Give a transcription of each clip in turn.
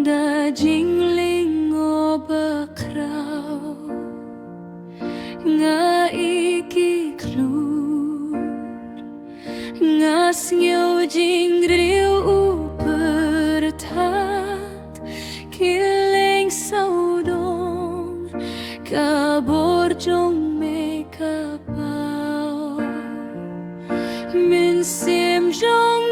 Da jingling o bakraw nga ikiklut nga snyo jingriw u bertat kileng saudong kaborjong me kapaw min sim jong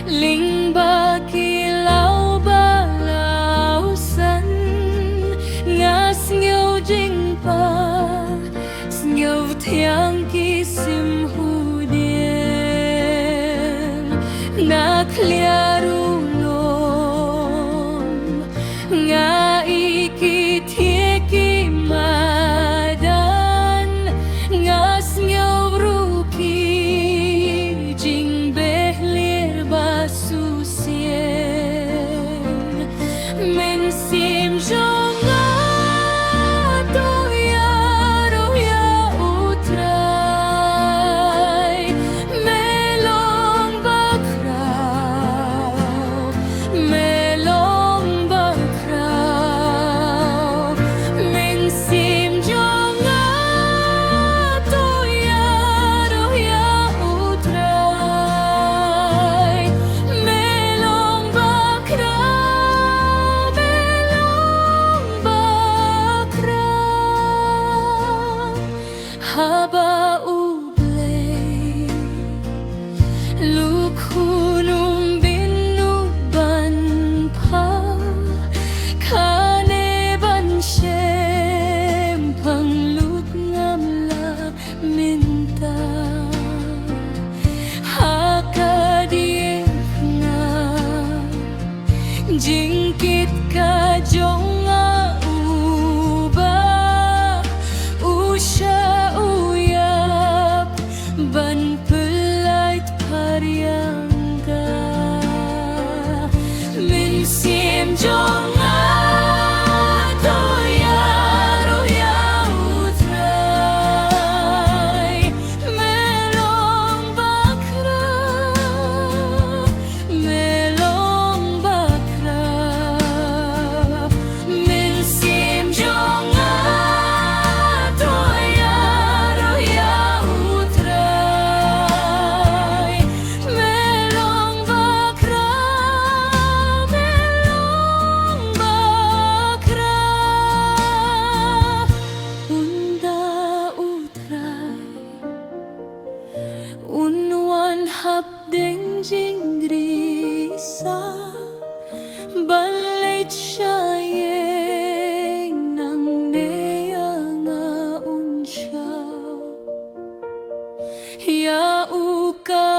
ling ba kilaw balausan nga snyo jing pa snyo tiang kisim hudien na kliarulom nga ikitieki madan nga snyo ruki jing behlir susien men sim jonga to ya utrai melong bakraw men sim jonga to ya utrai haba ublay lukhunum binuban pa kaneban siyem panglut ngamla minta hakadien nga jingkit ka jong ban pelait pariangga min sim jonga to ya utrai melong bakra min sim jonga to ya unwan habdeng jinggrisa balait syayeng nang neyanga unsyaw ya uka